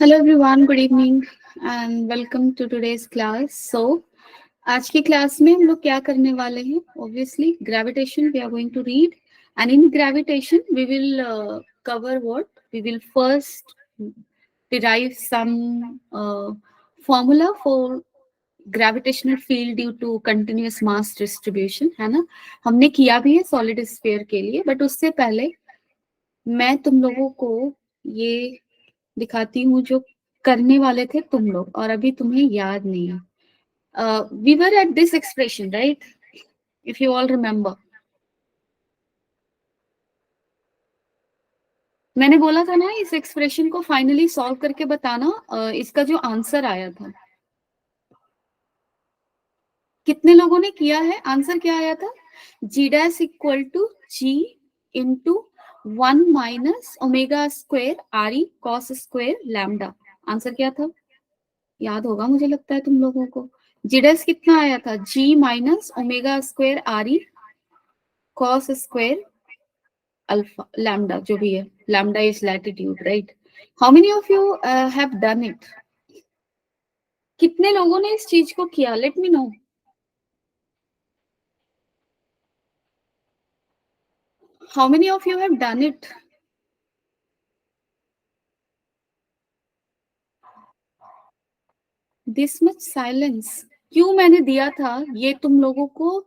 Hello everyone, good evening and welcome to today's class. So, आज की class में हम लोग क्या करने वाले हैं? Obviously, gravitation we are going to read, and in gravitation we will cover what? We will first derive some formula for gravitational field due to continuous mass distribution, है ना? हमने किया भी है solid sphere के लिए, but उससे पहले मैं तुम लोगों को ये दिखाती हूँ जो करने वाले थे तुम लोग और अभी तुम्हें याद नहीं है. We were at this expression, right? If you all remember, मैंने बोला था ना इस एक्सप्रेशन को फाइनली सॉल्व करके बताना. इसका जो आंसर आया था, कितने लोगों ने किया है? आंसर क्या आया था? G dash equal to g into 1 - omega square R E cos square lambda. Answer क्या था? याद होगा मुझे लगता है तुम लोगों को. जी डैश कितना आया था? G minus omega square R E cos square alpha lambda, जो भी है. Lambda is latitude, right? How many of you have done it? कितने लोगों ने इस चीज को किया? Let me know. How many of you have done it? This much silence क्यों मैंने दिया था? ये तुम लोगों को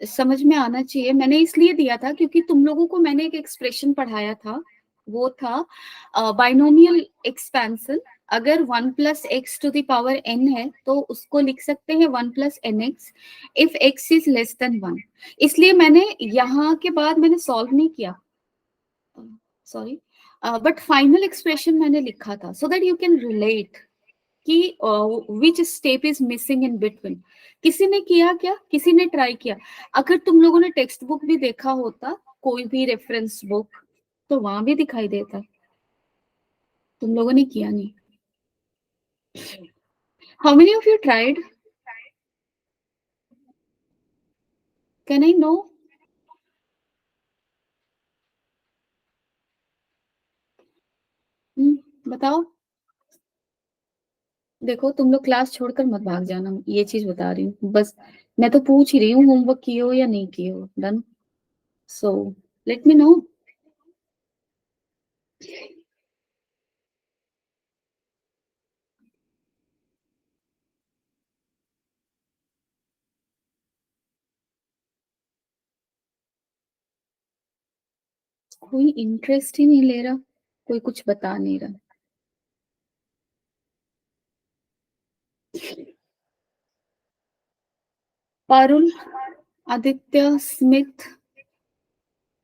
समझ में आना चाहिए. मैंने इसलिए दिया था क्योंकि तुम लोगों को मैंने एक एक्सप्रेशन पढ़ाया था. वो था बाइनोमियल एक्सपेंशन. अगर 1 + x⁴ है तो उसको लिख सकते हैं 1 + nx if x is less than 1. इसलिए मैंने यहाँ के बाद मैंने सॉल्व नहीं किया, सॉरी, बट फाइनल एक्सप्रेशन मैंने लिखा था so that you can relate कि which step is missing in between. किसी ने किया क्या? किसी ने ट्राई किया? अगर तुम लोगों ने टेक्स्ट बुक भी देखा होता, कोई भी रेफरेंस बुक, तो वहां भी दिखाई देता. तुम लोगों ने किया नहीं. How many of you tried? Can I know? बताओ. देखो, तुम लोग क्लास छोड़कर मत भाग जाना, ये चीज बता रही हूँ बस. मैं तो पूछ ही रही हूँ होमवर्क किए हो या नहीं किए हो. Done. So let me no. कोई इंटरेस्ट ही नहीं ले रहा, कोई कुछ बता नहीं रहा. पारुल, आदित्य, स्मिथ,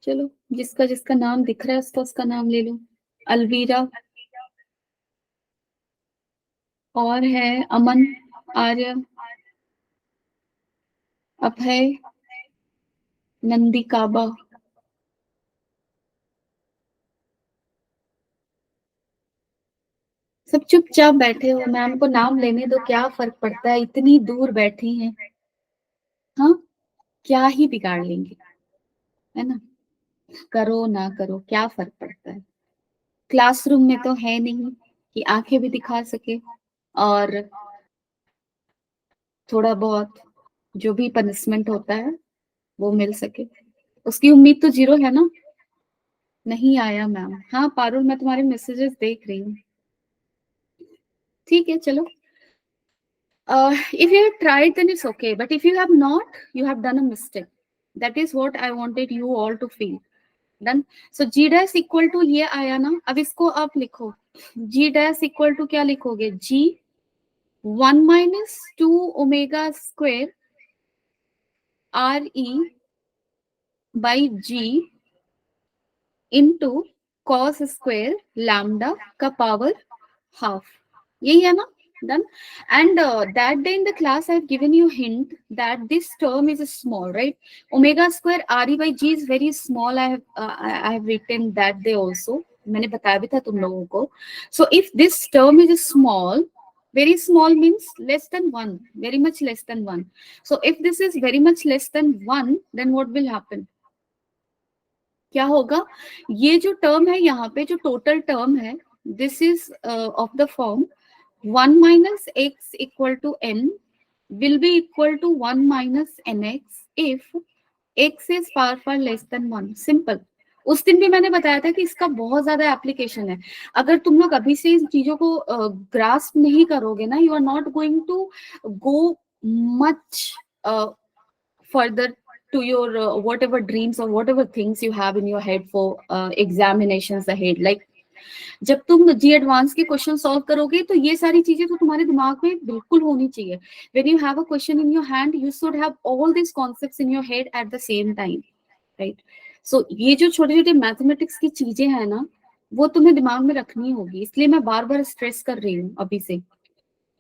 चलो जिसका जिसका नाम दिख रहा है उसका उसका नाम ले लो. अलवीरा, और है अमन, आर्य, अभय, नंदी काबा. सब चुपचाप बैठे हो. मैम को नाम लेने दो, क्या फर्क पड़ता है? इतनी दूर बैठी हैं. हाँ, क्या ही बिगाड़ लेंगे, है ना? करो ना करो, क्या फर्क पड़ता है? क्लासरूम में तो है नहीं कि आंखें भी दिखा सके और थोड़ा बहुत जो भी पनिशमेंट होता है वो मिल सके. उसकी उम्मीद तो जीरो है ना. नहीं आया मैम. हाँ पारुल, मैं तुम्हारे मैसेजेस देख रही हूँ. ठीक है, चलो. If you have tried then it's okay, but if you have not, you have done a mistake. That is what I wanted you all to feel. Done. So g dash equal to ये आया ना. अब इसको आप लिखो. g dash equal to क्या लिखोगे? g 1 - 2 omega square r e by g into cos square lambda का पावर हाफ. यही है ना. Done. And that day in the class I've given you hint that this term is small, right? Omega square re by g is very small. I have written that day also. मैंने बताया भी था तुम लोगों को. So if this term is small, very small means less than 1, very much less than 1. So if this is very much less than 1, then what will happen? क्या होगा? ये जो टर्म है यहाँ पे, जो टोटल टर्म है, this is of the form 1 minus x equal to n will be equal to 1 minus nx if x is far less than 1. Simple. उस दिन भी मैंने बताया था कि इसका बहुत ज्यादा एप्लीकेशन है. अगर तुम लोग अभी से इन चीजों को ग्रास्प नहीं करोगे ना, you are not going to go much further to your whatever dreams or whatever things you have in your head for examinations ahead. Like जब तुम जी एडवांस के क्वेश्चन सॉल्व करोगे तो ये सारी चीजें तो तुम्हारे दिमाग में बिल्कुल होनी चाहिए. When you have a question in your hand, you should have all this concepts in your head at the same time, right? So ये जो छोटे छोटे मैथमेटिक्स की चीजें हैं ना, वो तुम्हें दिमाग में रखनी होगी. इसलिए मैं बार बार स्ट्रेस कर रही हूँ अभी से.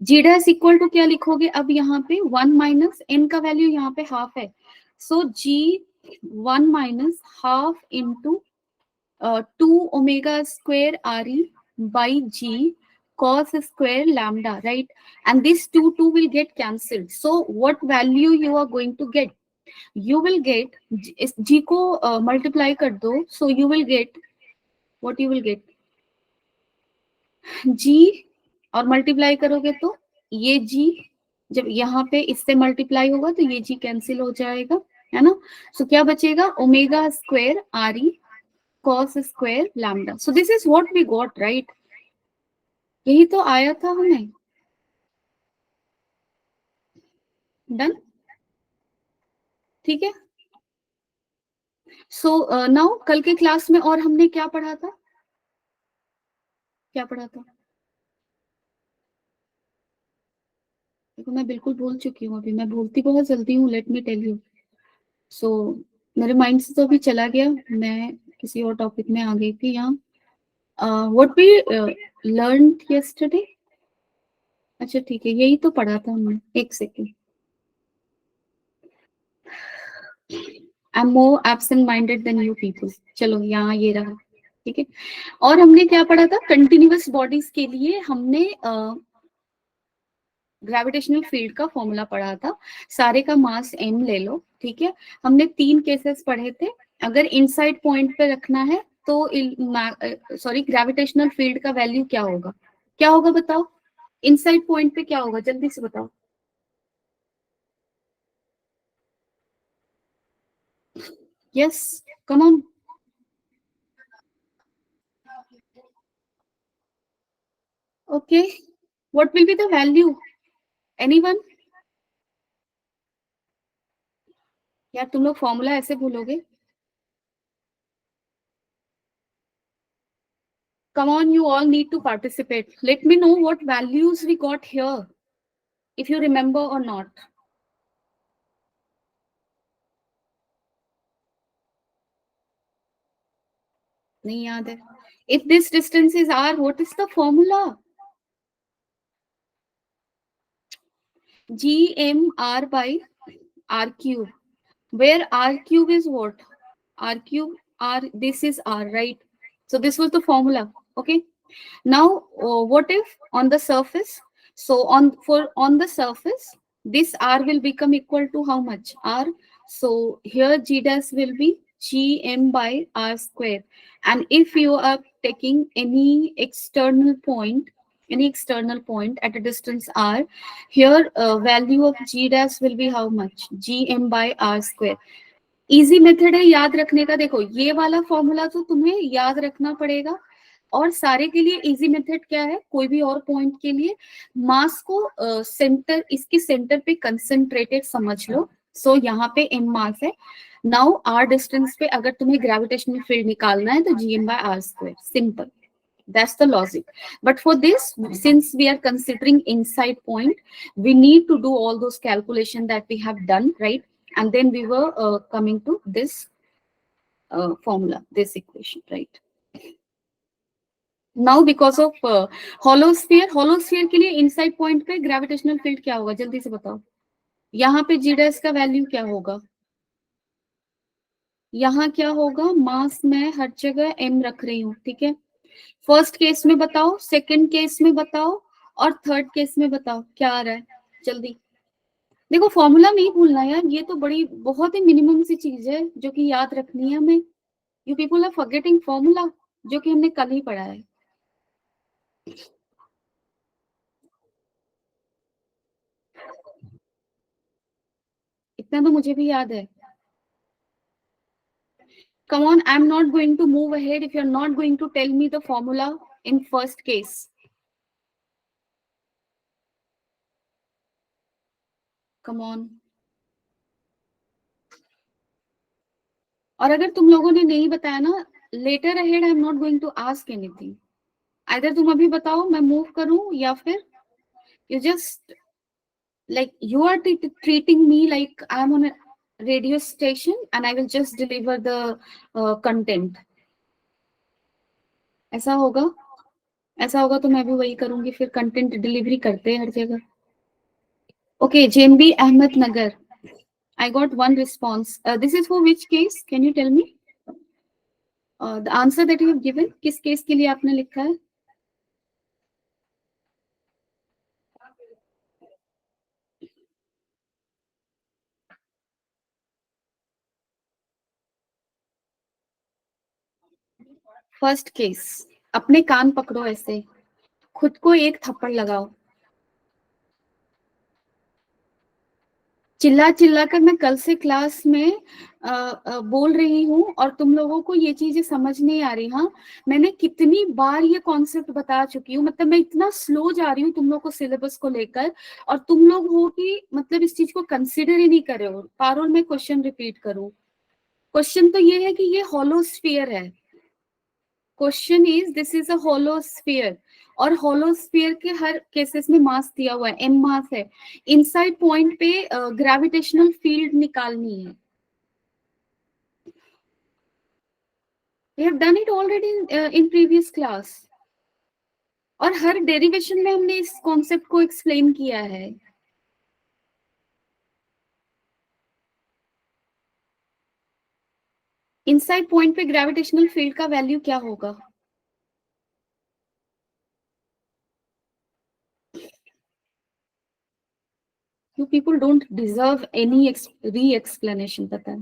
जी डैश इक्वल टू क्या लिखोगे अब यहाँ पे? 1 माइनस एन का वैल्यू यहाँ पे हाफ है. सो जी 1 minus half into 2 omega square re by g cos square lambda, right? And this 2 will get cancelled. So what value you are going to get? You will get, इस g को multiply कर दो, so you will get, what you will get? g और multiply करोगे तो ये g जब यहाँ पे इससे multiply होगा तो ये g cancel हो जाएगा, है ना? So क्या बचेगा? Omega square re cos square lambda. So this is what we got, right? यही तो आया था हमें. डन, ठीक है. सो नाउ कल के क्लास में और हमने क्या पढ़ा था? क्या पढ़ा था? देखो मैं बिल्कुल भूल चुकी हूँ. अभी मैं भूलती बहुत जल्दी हूँ, लेट मी टेल यू. सो मेरे माइंड से तो अभी चला गया, मैं किसी और टॉपिक में आ गई थी. यहाँ व्हाट वी लर्न यस्टरडे. अच्छा ठीक है, यही तो पढ़ा था हमने. एक second. I am more absent minded than you people. चलो यहाँ ये रहा, ठीक है. और हमने क्या पढ़ा था? कंटिन्यूअस बॉडीज के लिए हमने ग्रेविटेशनल फील्ड का फॉर्मूला पढ़ा था. सारे का मास m ले लो, ठीक है. हमने 3 केसेस पढ़े थे. अगर इनसाइड पॉइंट पे रखना है तो सॉरी ग्रेविटेशनल फील्ड का वैल्यू क्या होगा? क्या होगा बताओ? इनसाइड पॉइंट पे क्या होगा? जल्दी से बताओ. Yes, come on. Okay, what will be the value? Anyone? यार तुम लोग फॉर्मूला ऐसे भूलोगे? Come on, you all need to participate. Let me know what values we got here, if you remember or not. नहीं याद है. If this distance is r, what is the formula? gmr by r cube, where r cube is what? R cube, r, this is r, right? So this was the formula. Okay. Now what if on the surface? So on the surface, this r will become equal to how much? R. So here g dash will be gm by r square. And if you are taking any external point at a distance r, here value of g dash will be how much? gm by r square. Easy method है याद रखने का. देखो ये वाला formula तो तुम्हें याद रखना पड़ेगा. और सारे के लिए इजी मेथड क्या है? कोई भी और पॉइंट के लिए मास को सेंटर, इसकी सेंटर पे कंसंट्रेटेड समझ लो. सो यहाँ पे m मास है. नाउ r डिस्टेंस पे अगर तुम्हें ग्रेविटेशनल फील्ड निकालना है तो gm by r square. Simple. That's the logic. But for this, since we are considering inside point, we need to do all those calculations that we have done, right? And then we were coming to this formula, this equation, right? Now because of hollow sphere के लिए inside point पे gravitational field क्या होगा? जल्दी से बताओ. यहाँ पे g dash का वैल्यू क्या होगा? यहाँ क्या होगा? मास में हर जगह m रख रही हूँ, ठीक है. फर्स्ट केस में बताओ, सेकंड केस में बताओ, और थर्ड केस में बताओ क्या आ रहा है. जल्दी देखो, फॉर्मूला नहीं भूलना यार. ये तो बड़ी बहुत ही मिनिमम सी चीज है जो कि याद रखनी है हमें. You people are forgetting formula, जो कि हमने कल ही पढ़ा है. इतना तो मुझे भी याद है. Come on, I'm not going to move ahead if you're not going to tell me the formula in first case. Come on. और अगर तुम लोगों ने नहीं बताया ना, later ahead I'm not going to ask anything. Either तुम अभी बताओ मैं move करूं, या फिर you just like you are treating me like I'm on a radio station and I will just deliver the content. ऐसा होगा. ऐसा होगा तो मैं भी वही करूंगी, फिर कंटेंट डिलीवरी करते हैं हर जगह. Okay, JMB Ahmednagar. I got one response. This is for which case? Can you tell me? The answer that you have given, किस केस के लिए आपने लिखा है? First case. अपने कान पकड़ो ऐसे, खुद को एक थप्पड़ लगाओ. चिल्ला चिल्ला कर मैं कल से क्लास में बोल रही हूँ और तुम लोगों को ये चीजें समझ नहीं आ रही. हाँ, मैंने कितनी बार ये कॉन्सेप्ट बता चुकी हूँ, मतलब मैं इतना स्लो जा रही हूँ तुम लोग को सिलेबस को लेकर, और तुम लोग हो कि मतलब इस चीज को कंसिडर ही नहीं कर रहे हो. पारुल, मैं क्वेश्चन रिपीट करूँ. क्वेश्चन तो ये है कि ये होलोस्फीयर है. Question is this is a hollow sphere, और होलोस्फीयर के हर केसेस में मास दिया हुआ है, एम मास है. इनसाइड पॉइंट पे ग्रेविटेशनल फील्ड निकालनी है. We have done it already in previous class, और हर डेरिवेशन में हमने इस कॉन्सेप्ट को एक्सप्लेन किया है. इनसाइड पॉइंट पे ग्रेविटेशनल फील्ड का वैल्यू क्या होगा? You people don't deserve any re-explanation, पता है?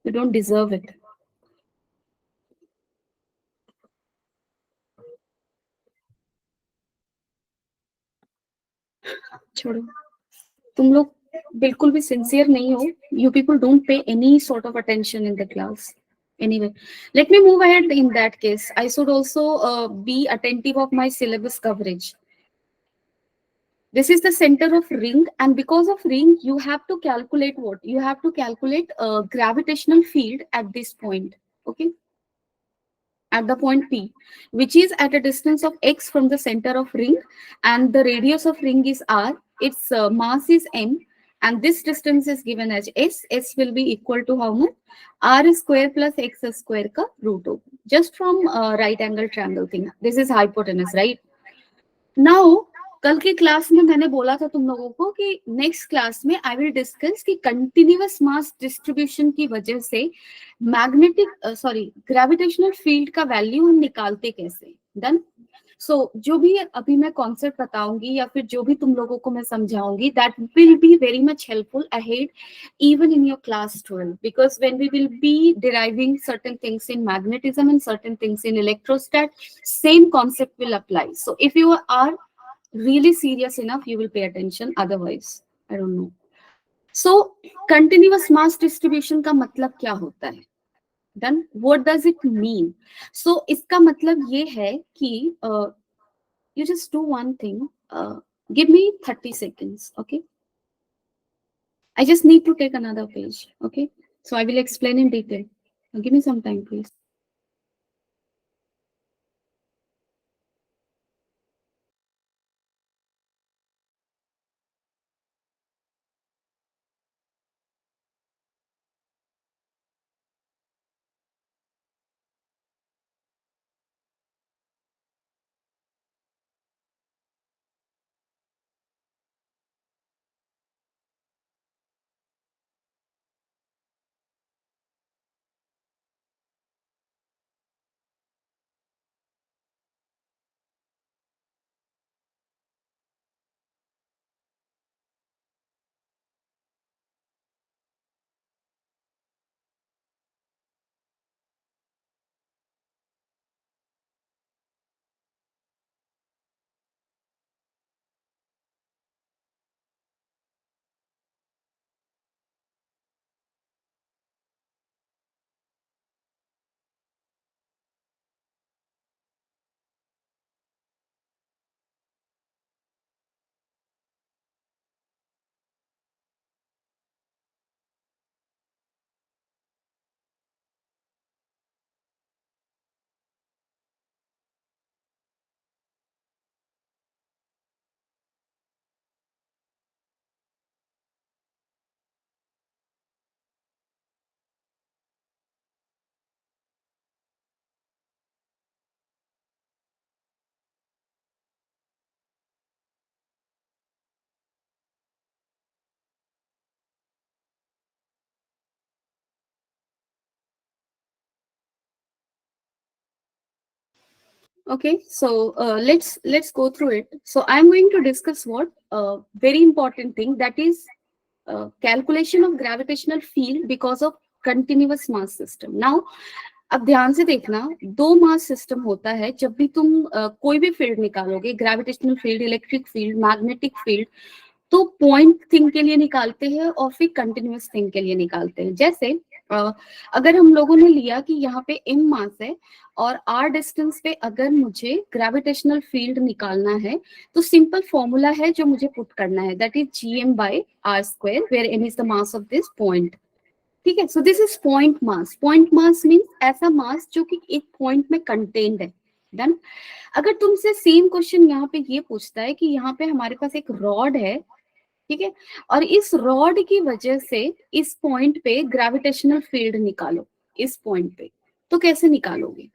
You don't deserve it. छोड़ो, तुम लोग बिल्कुल भी सिंसियर नहीं हो. You people don't pay any sort of attention in the class. Anyway, let me move ahead. In that case, I should also be attentive of my syllabus coverage. This is the center of ring, and because of ring, you have to calculate what? You have to calculate gravitational field at this point. Okay, at the point P, which is at a distance of x from the center of ring, and the radius of ring is r. Its mass is m, and this distance is given as s. S will be equal to how much? R square plus x square ka root over. Just from right angle triangle thing. This is hypotenuse, right? Now, कल की class में मैंने बोला था तुम लोगों को कि नेक्स्ट क्लास में आई विल डिस्कस कि कंटिन्यूअस मास डिस्ट्रीब्यूशन की वजह से मैग्नेटिक सॉरी ग्रेविटेशनल फील्ड का वैल्यू हम निकालते कैसे. डन. सो जो भी अभी मैं कॉन्सेप्ट बताऊंगी या फिर जो भी तुम लोगों को मैं समझाऊंगी, that will be very much helpful ahead even in your class 12, because when we will be deriving certain things in magnetism and certain things in electrostat, same concept will apply. So if you are really serious enough, you will pay attention, otherwise I don't know. So continuous mass distribution का मतलब क्या होता है? Then what does it mean? So इसका मतलब ये है कि you just do one thing, give me 30 seconds, okay? I just need to take another page, okay? So I will explain in detail. Now give me some time, please. Okay, so let's go through it. So I'm going to discuss what very important thing, that is calculation of gravitational field because of continuous mass system. Now अब ध्यान से देखना, दो mass system होता है जब भी तुम कोई भी फील्ड निकालोगे, gravitational field, electric field, magnetic field, तो पॉइंट थिंग के लिए निकालते हैं और फिर कंटिन्यूअस थिंग के लिए निकालते हैं। जैसे अगर हम लोगों ने लिया कि यहाँ पे m मास है और r डिस्टेंस पे अगर मुझे ग्रेविटेशनल फील्ड निकालना है, तो सिंपल फॉर्मूला है जो मुझे पुट करना है, that is gm/r², where m is the mass of this point. ठीक है, so this is point mass. Point mass means ऐसा मास जो कि एक पॉइंट में कंटेन्ड है। डन। अगर तुमसे सेम क्वेश्चन यहाँ पे ये पूछता है कि यहाँ पे हमारे पास एक रॉड है, ठीक है, और इस रॉड की वजह से इस पॉइंट पे ग्रेविटेशनल फील्ड निकालो, इस पॉइंट पे, तो कैसे निकालोगे?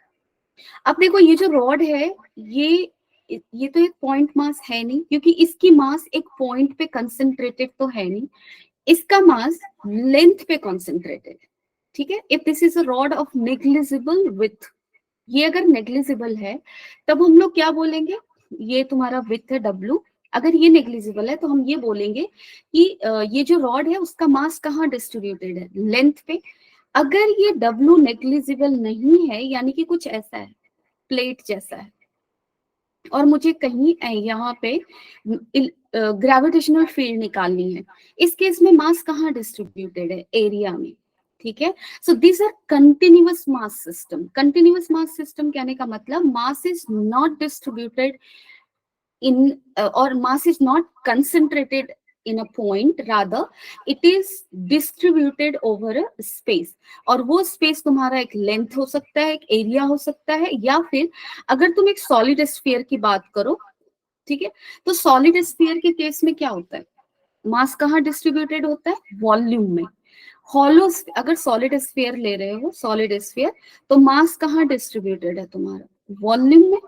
अब देखो, ये जो रॉड है, ये तो एक पॉइंट मास है नहीं, क्योंकि इसकी मास एक पॉइंट पे कंसेंट्रेटेड तो है नहीं, इसका मास लेंथ पे कॉन्सेंट्रेटेड है। ठीक है, if this is a rod of negligible with, ये अगर नेग्लिजिबल है तब हम लोग क्या बोलेंगे, ये तुम्हारा विथ है W। अगर ये नेग्लिजिबल है तो हम ये बोलेंगे कि ये जो रॉड है उसका मास कहाँ डिस्ट्रीब्यूटेड है, लेंथ पे। अगर ये W नेग्लिजिबल नहीं है, यानी कि कुछ ऐसा है, प्लेट जैसा है, और मुझे कहीं यहाँ पे ग्रेविटेशनल फील्ड निकालनी है, इस केस में मास कहाँ डिस्ट्रीब्यूटेड है, एरिया में। ठीक है, so this are continuous mass system. Continuous mass system कहने का मतलब mass is not distributed in और mass is not concentrated in a point, rather it is distributed over a space, और वो स्पेस तुम्हारा एक लेंथ हो सकता है, एक एरिया हो सकता है, या फिर अगर तुम एक सॉलिड स्फीयर की बात करो, ठीक है, तो सॉलिड स्फीयर के केस में क्या होता है, मास कहाँ डिस्ट्रीब्यूटेड होता है, वॉल्यूम में। हॉलो, अगर सॉलिड स्फीयर ले रहे हो, सॉलिड स्फीयर, तो मास कहाँ डिस्ट्रीब्यूटेड है तुम्हारा, वॉल्यूम में।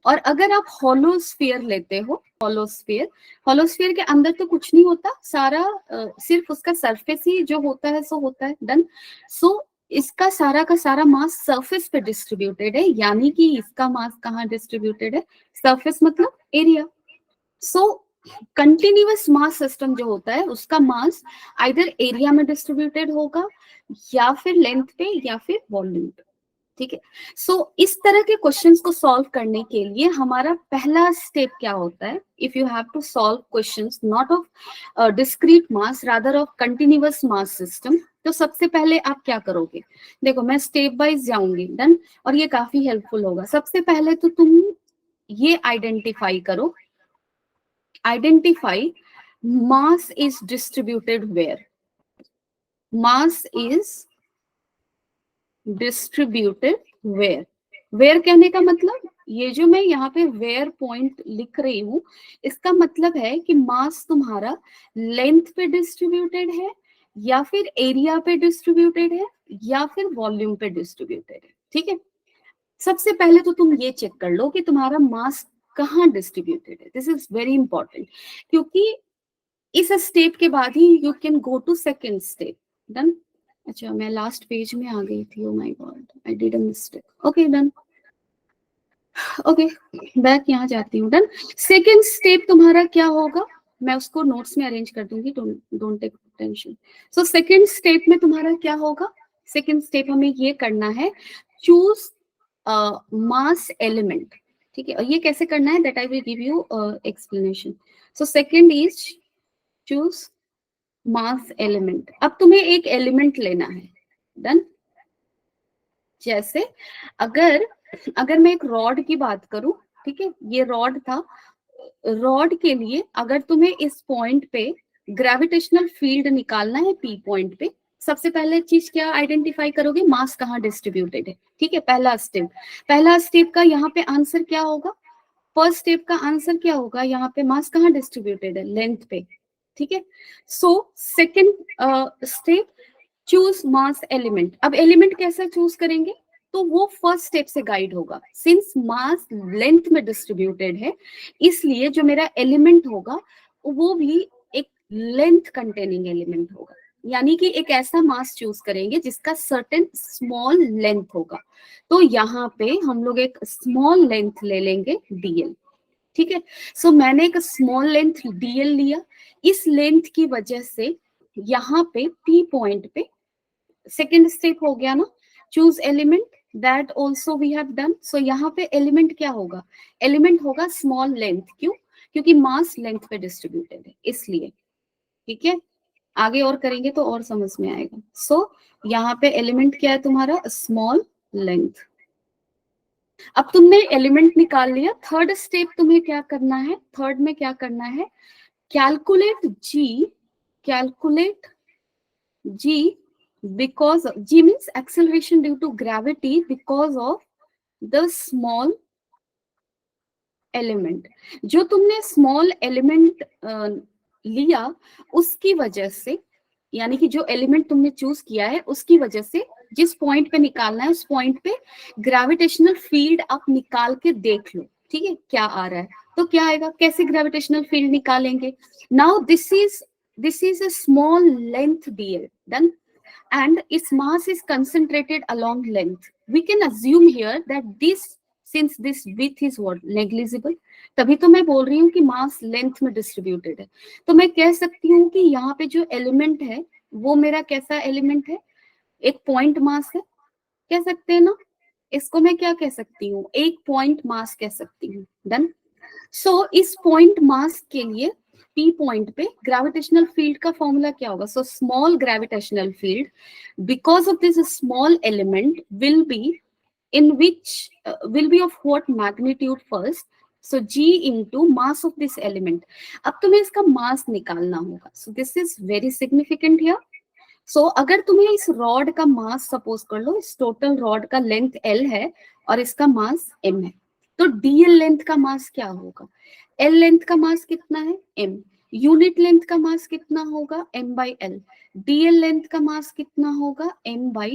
और अगर आप हॉलो स्फीयर लेते हो, हॉलो स्फीयर के अंदर तो कुछ नहीं होता, सारा सिर्फ उसका सरफेस ही जो होता है सो होता है। डन। सो इसका सारा का सारा मास सरफेस पे डिस्ट्रीब्यूटेड है, यानी कि इसका मास कहाँ डिस्ट्रीब्यूटेड है, सरफेस मतलब एरिया। सो कंटिन्यूअस मास सिस्टम जो होता है उसका मास आइदर एरिया में डिस्ट्रीब्यूटेड होगा, या फिर लेंथ पे, या फिर वॉल्यूम पे। ठीक है, सो इस तरह के क्वेश्चंस को सॉल्व करने के लिए हमारा पहला स्टेप क्या होता है, if you have to solve questions not of discrete mass, rather of continuous mass system, तो सबसे पहले आप क्या करोगे, देखो मैं स्टेप वाइज जाऊंगी। डन। और ये काफी हेल्पफुल होगा। सबसे पहले तो तुम ये आइडेंटिफाई करो, identify mass is distributed where, mass is distributed where. Where कहने का मतलब, ये जो मैं यहाँ पे वेयर पॉइंट लिख रही हूँ, इसका मतलब है कि मास तुम्हारा लेंथ पे डिस्ट्रीब्यूटेड है, या फिर एरिया पे डिस्ट्रीब्यूटेड है, या फिर वॉल्यूम पे डिस्ट्रीब्यूटेड है। ठीक है, सबसे पहले तो तुम ये चेक कर लो कि तुम्हारा मास कहाँ डिस्ट्रीब्यूटेड है। दिस इज वेरी इंपॉर्टेंट, क्योंकि इस स्टेप के बाद ही you can go to second step. Done. अच्छा, मैं लास्ट पेज में आ गई थी, oh my god, I did a mistake. Okay, done. Okay, back यहाँ जाती हूँ। डन। सेकेंड स्टेप तुम्हारा क्या होगा, मैं उसको नोट्स में अरेंज कर दूंगी, don't take tension. So second step में तुम्हारा क्या होगा, सेकेंड स्टेप हमें ये करना है, चूज मास एलिमेंट। ठीक है, और ये कैसे करना है, that I will give you explanation. So second is choose mass element. अब तुम्हें एक एलिमेंट लेना है। डन। जैसे अगर मैं एक रॉड की बात करूं, ठीक है, ये रॉड था, रॉड के लिए अगर तुम्हें इस पॉइंट पे ग्रेविटेशनल फील्ड निकालना है, पी पॉइंट पे, सबसे पहले चीज क्या आइडेंटिफाई करोगे, मास कहाँ डिस्ट्रीब्यूटेड है। ठीक है, पहला स्टेप का यहाँ पे आंसर क्या होगा, फर्स्ट स्टेप का आंसर क्या होगा, यहाँ पे मास कहाँ डिस्ट्रीब्यूटेड है, लेंथ पे। ठीक है, सो सेकेंड स्टेप, चूज मास एलिमेंट। अब एलिमेंट कैसे चूज करेंगे, तो वो फर्स्ट स्टेप से गाइड होगा। सिंस मास लेंथ में डिस्ट्रीब्यूटेड है, इसलिए जो मेरा एलिमेंट होगा वो भी एक लेंथ कंटेनिंग एलिमेंट होगा। यानी कि एक ऐसा मास चूज करेंगे जिसका सर्टेन स्मॉल लेंथ होगा। तो यहाँ पे हम लोग एक स्मॉल लेंथ ले लेंगे डीएल, ठीक है। सो मैंने एक स्मॉल लेंथ डीएल लिया, इस लेंथ की वजह से यहाँ पे पी पॉइंट पे सेकेंड स्टेप हो गया ना, choose element, that also we have done. So यहाँ पे एलिमेंट क्या होगा, एलिमेंट होगा स्मॉल लेंथ, क्यों, क्योंकि मास लेंथ पे डिस्ट्रीब्यूटेड है इसलिए, ठीक है। आगे और करेंगे तो और समझ में आएगा। सो यहाँ पे एलिमेंट क्या है तुम्हारा, स्मॉल लेंथ। अब तुमने एलिमेंट निकाल लिया, थर्ड स्टेप तुम्हें क्या करना है, थर्ड में क्या करना है, calculate g, calculate g, because g means acceleration due to gravity because of the small element। जो तुमने स्मॉल एलिमेंट लिया उसकी वजह से, यानी कि जो एलिमेंट तुमने चूज किया है उसकी वजह से जिस पॉइंट पे निकालना है उस पॉइंट पे ग्रेविटेशनल फील्ड आप निकाल के देख लो, ठीक है, क्या आ रहा है। तो क्या आएगा, कैसे ग्रेविटेशनल फील्ड निकालेंगे, now this is a small length DL, done, and its mass is concentrated along length. We can assume here that this, since this width is what, negligible, तभी तो मैं बोल रही हूँ कि मास लेंथ में डिस्ट्रीब्यूटेड है। तो मैं कह सकती हूँ कि यहाँ पे जो एलिमेंट है वो मेरा कैसा एलिमेंट है, एक पॉइंट मास है, कह सकते हैं ना, इसको मैं क्या कह सकती हूँ, एक पॉइंट मास कह सकती हूँ, डन। सो इस पॉइंट मास के लिए पी पॉइंट पे ग्रेविटेशनल फील्ड का फॉर्मूला क्या होगा, so small gravitational field because of this small element will B in which will be of what magnitude first, so g into mass of this element। अब तुम्हें इसका मास निकालना होगा, so this is very significant here। so अगर तुम्हें इस rod का मास suppose कर लो, इस टोटल रॉड का लेंथ l है और इसका मास m है, तो dl लेंथ का मास क्या होगा, l लेंथ का मास कितना है m, यूनिट लेंथ का मास कितना होगा m by l, dl length का मास कितना होगा m by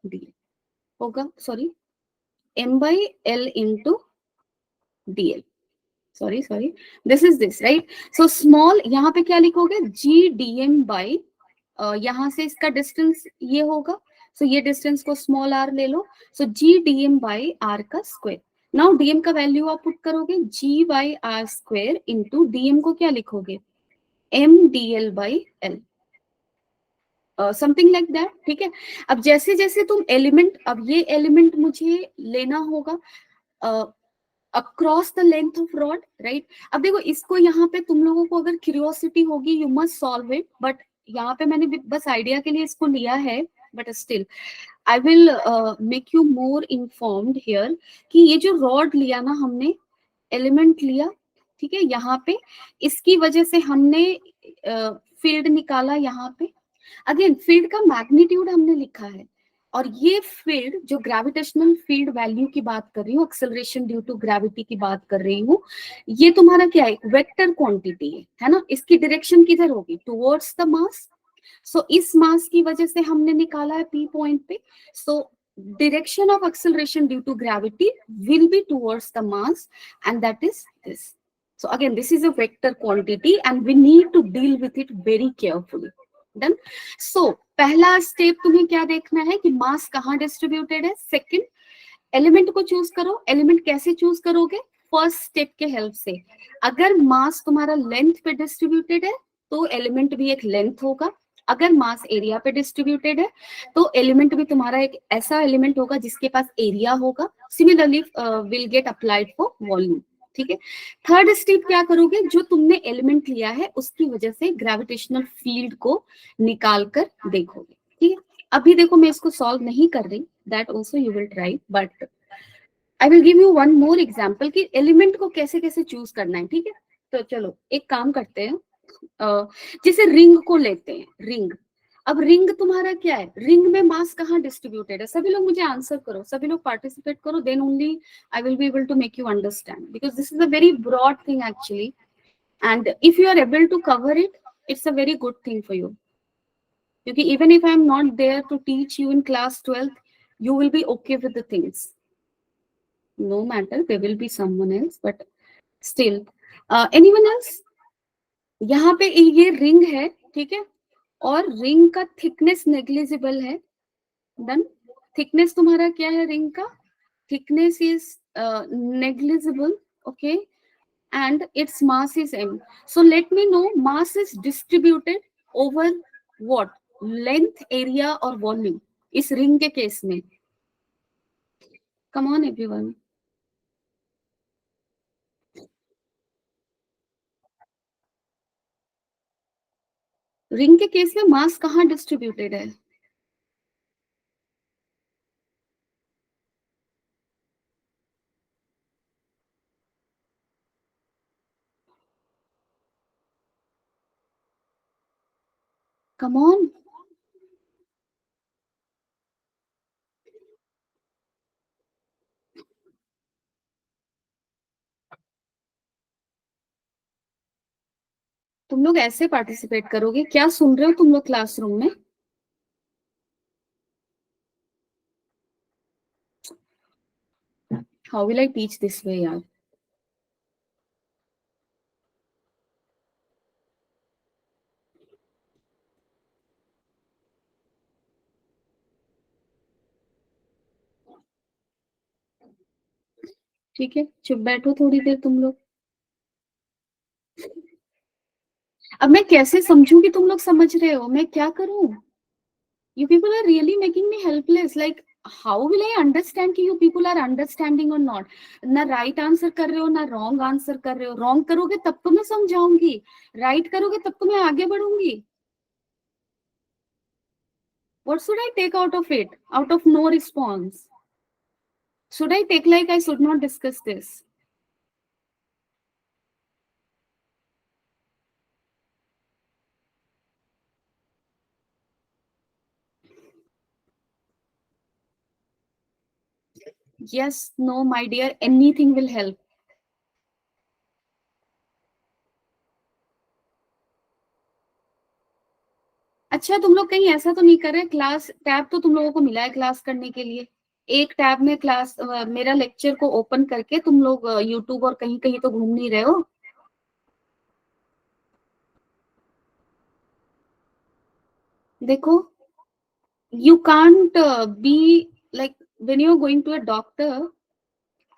dl होगा, sorry m by l into dl, sorry this is this right. So small यहाँ पे क्या लिखोगे, g dm by यहाँ से इसका डिस्टेंस ये होगा, सो ये डिस्टेंस को स्मॉल r ले लो, सो g dm by r का स्क्वायर। नाउ dm का वैल्यू आप पुट करोगे g by r square into dm को क्या लिखोगे m dl by l, something like that, ठीक है। अब जैसे जैसे तुम एलिमेंट, अब ये एलिमेंट मुझे लेना होगा across the length of rod, right. अब देखो इसको यहाँ पे तुम लोगों को अगर क्यूरियोसिटी होगी you must solve it, but यहाँ पे मैंने बस आइडिया के लिए इसको लिया है, but still I will make you more informed here कि ये जो रॉड लिया ना हमने, एलिमेंट लिया, ठीक है, यहाँ पे इसकी वजह से हमने फील्ड निकाला, यहाँ पे अगेन फील्ड का मैग्नीट्यूड हमने लिखा है, और ये फील्ड जो ग्रेविटेशनल फील्ड वैल्यू की बात कर रही हूँ, एक्सेलरेशन ड्यू टू ग्रेविटी की बात कर रही हूँ, ये तुम्हारा क्या है, वेक्टर क्वांटिटी है ना, इसकी डायरेक्शन किधर होगी, टुवर्ड्स द मास। सो इस मास की वजह से हमने निकाला है पी पॉइंट पे, सो direction of acceleration due to gravity will be towards the mass, and that is this। so again this is a vector quantity and we need to deal with it very carefully, done. So पहला step तुम्हें क्या देखना है कि मास कहाँ distributed है, second element को choose करो, एलिमेंट कैसे चूज करोगे, फर्स्ट स्टेप के हेल्प से। अगर मास तुम्हारा लेंथ पे डिस्ट्रीब्यूटेड है तो एलिमेंट भी एक लेंथ होगा, अगर मास एरिया पे डिस्ट्रीब्यूटेड है तो एलिमेंट भी तुम्हारा एक ऐसा एलिमेंट होगा जिसके पास एरिया होगा, similarly will get applied for volume, ठीक है। थर्ड स्टेप क्या करोगे, जो तुमने एलिमेंट लिया है उसकी वजह से ग्रेविटेशनल फील्ड को निकाल कर देखोगे, ठीक है। अभी देखो मैं इसको सॉल्व नहीं कर रही, that also you will try, but I will give you one more example कि एलिमेंट को कैसे कैसे चूज करना है, ठीक है। तो चलो एक काम करते हैं, जैसे रिंग को लेते हैं, रिंग, अब रिंग तुम्हारा क्या है, रिंग में मास कहाँ डिस्ट्रीब्यूटेड है, सभी लोग मुझे आंसर करो, सभी लोग पार्टिसिपेट करो, then only I will be able to make you understand, because this is a very broad thing actually, and if you are able to cover it, it's a very good thing for you, क्योंकि even if I am not there to teach you in class 12th, you will be okay with the things, no matter there will be someone else, but still anyone else, यहाँ पे ये ring है, ठीक है, और ring का thickness negligible है, done. Thickness तुम्हारा क्या है रिंग का? Thickness is negligible, okay, and its mass is m. So let me know mass is distributed over what? Length, area or volume इस रिंग के केस में? Come on everyone. रिंग के case में मास कहाँ डिस्ट्रीब्यूटेड है? Come on. तुम लोग ऐसे पार्टिसिपेट करोगे? क्या सुन रहे हो तुम लोग क्लासरूम में? How will I teach this way यार? ठीक है, चुप बैठो थोड़ी देर तुम लोग। अब मैं कैसे समझूं कि तुम लोग समझ रहे हो? मैं क्या करूं? You people are really making me helpless. Like, how will I understand कि you people are understanding or not? ना right answer कर रहे हो, ना wrong answer कर रहे हो। Wrong करोगे तब तो मैं समझाऊंगी, right करोगे तब तो मैं आगे बढ़ूंगी। What should I take out of it? Out of no response? Should I take like I should not discuss this? Yes, no, my dear, anything will help. अच्छा, तुम लोग कहीं ऐसा तो नहीं कर रहे? क्लास टैब तो तुम लोगों को मिला है क्लास करने के लिए। एक टैब में क्लास मेरा लेक्चर को ओपन करके तुम लोग यूट्यूब और कहीं कहीं तो घूम नहीं रहे हो? देखो, you can't be like when you're going to a doctor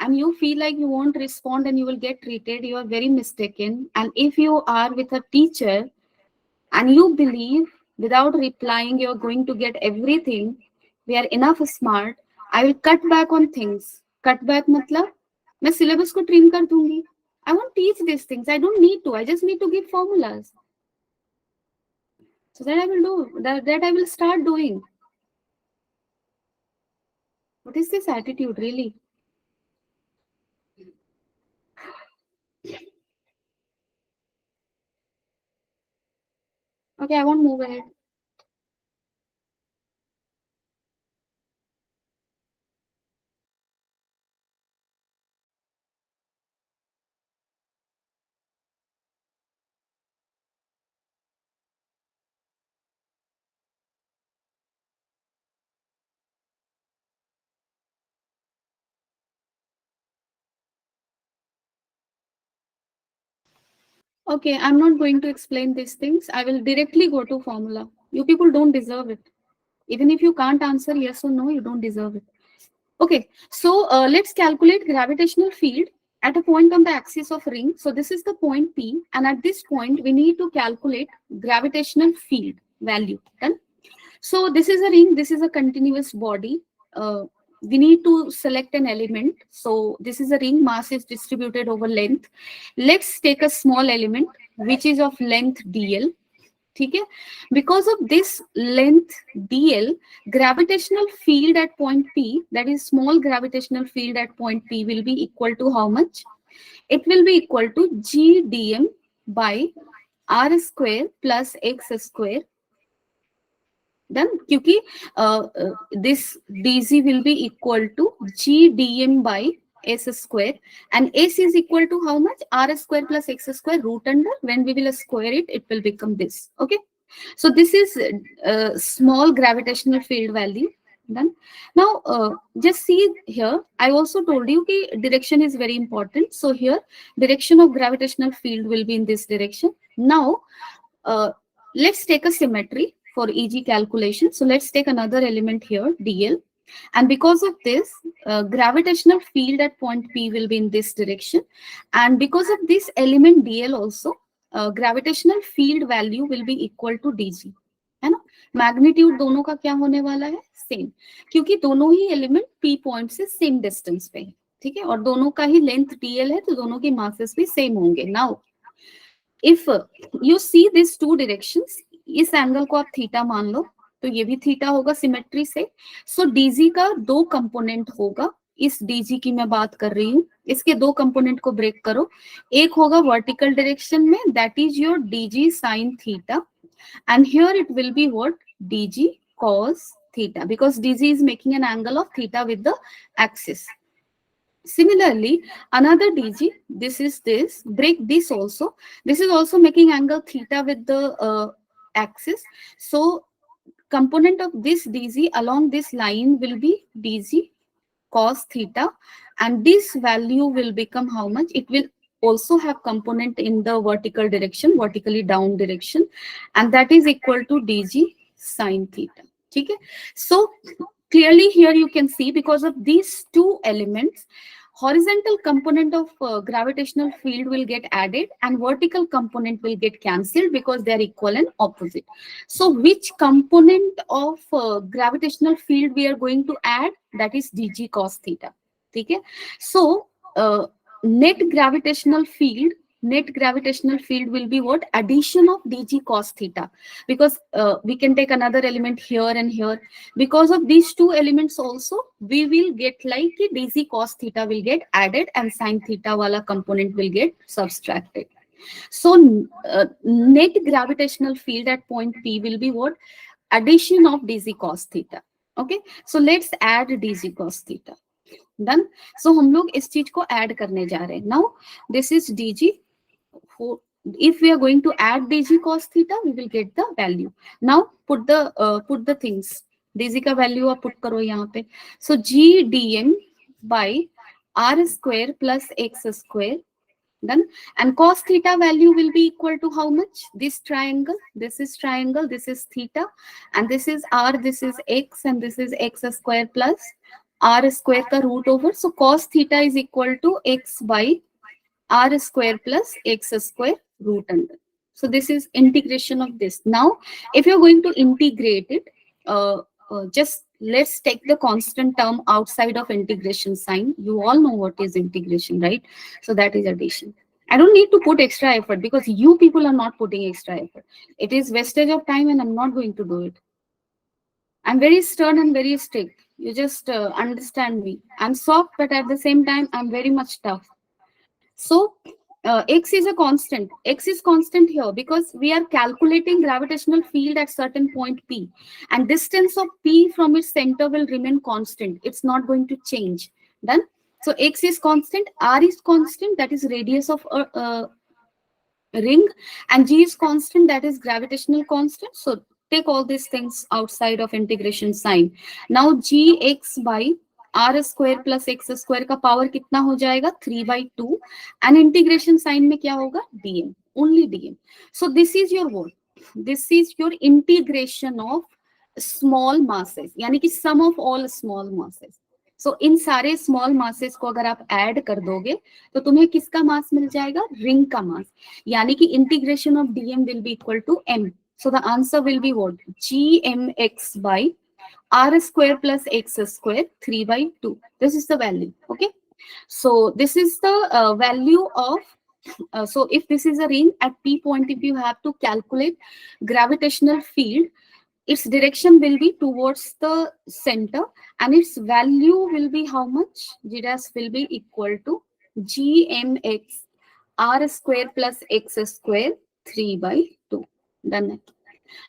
and you feel like you won't respond and you will get treated, you are very mistaken. And if you are with a teacher and you believe without replying you're going to get everything, we are enough smart, I will cut back on things. Cut back matlab मैं syllabus को trim कर दूंगी. I won't teach these things. I don't need to. I just need to give formulas. So that I will do. That I will start doing. What is this attitude, really? Okay, I won't move ahead. Okay, I'm not going to explain these things. I will directly go to formula. You people don't deserve it. Even if you can't answer yes or no, you don't deserve it. Okay, so let's calculate gravitational field at a point on the axis of ring. So this is the point P, and at this point, we need to calculate gravitational field value. Done? So this is a ring, this is a continuous body. We need to select an element. So this is a ring, mass is distributed over length. Let's take a small element which is of length dl. Okay? Because of this length dl, gravitational field at point P, that is small gravitational field at point P, will be equal to how much? It will be equal to g dm by r square plus x square. Done? क्योंकि this dz will be equal to g dm by s square, and s is equal to how much? R square plus x square root under. When we will square it, it will become this. Okay. So this is small gravitational field value. Done. Now, just see here. I also told you that direction is very important. So here, direction of gravitational field will be in this direction. Now, let's take a symmetry. for easy calculation. So let's take another element here, dl. And because of this, gravitational field at point P will be in this direction. And because of this element dl also, gravitational field value will be equal to dg. है ना? Magnitude दोनों का क्या होने वाला है? Same, क्योंकि दोनों ही एलिमेंट P पॉइंट से सेम डिस्टेंस पे है, ठीक है, और दोनों का ही लेंथ dl है, तो दोनों के मासेस भी सेम होंगे. Now if you see this two directions, इस एंगल को आप थीटा मान लो, तो ये भी थीटा होगा सिमेट्री से. सो डीजी का दो कंपोनेंट होगा. इस डीजी की मैं बात कर रही हूँ, इसके दो कंपोनेंट को ब्रेक करो. एक होगा वर्टिकल डायरेक्शन में, that is your DG sine theta, and here it will be what? dg cos theta, because dg is making an angle of theta with the axis. Similarly, another dg, this is this, break this also, this is also making angle theta with the axis. So component of this dg along this line will be dg cos theta, and this value will become how much? It will also have component in the vertical direction, vertically down direction, and that is equal to dg sin theta. Okay, so clearly here you can see, because of these two elements, horizontal component of gravitational field will get added and vertical component will get cancelled because they are equal and opposite. So which component of gravitational field we are going to add? That is dg cos theta. Okay, so net gravitational field will be what? Addition of dg cos theta, because we can take another element here and here. Because of these two elements also, we will get like dg cos theta will get added and sin theta wala component will get subtracted. So net gravitational field at point P will be what? Addition of dg cos theta. Okay, so let's add dg cos theta. Done. So हम लोग इस चीज को add करने जा रहे हैं. Now this is dg. If we are going to add dg cos theta, we will get the value. Now put the things. dg का value आप put करो यहाँ पे. So g dm by r square plus x square. Done. And cos theta value will be equal to how much? This triangle, this is triangle, this is theta, and this is r, this is x, and this is x square plus r square ka root over. So cos theta is equal to x by r square plus x square root under. So this is integration of this. Now, if you're going to integrate it, just let's take the constant term outside of integration sign. You all know what is integration, right? So that is addition. I don't need to put extra effort because you people are not putting extra effort. It is wastage of time and I'm not going to do it. I'm very stern and very strict. You just understand me. I'm soft, but at the same time, I'm very much tough. So x is a constant. X is constant here because we are calculating gravitational field at certain point P, and distance of P from its center will remain constant. It's not going to change. Done. So x is constant, r is constant, that is radius of a ring, and g is constant, that is gravitational constant. So take all these things outside of integration sign. Now gx by r square plus x square का power कितना हो जाएगा? 3/2, and integration sign में क्या होगा? dm, only dm. So this is your what? This is your integration of small masses, यानी कि sum of all small masses. So इन सारे small masses को अगर आप add कर दोगे तो तुम्हें किसका mass मिल जाएगा? Ring का mass. यानी कि integration of dm will be equal to m. So the answer will be what? gmx by r square plus x square 3/2. This is the value. Okay. So this is the value of, so if this is a ring at P point, if you have to calculate gravitational field, its direction will be towards the center and its value will be how much? G dash will be equal to gmx r square plus x square 3/2. Done.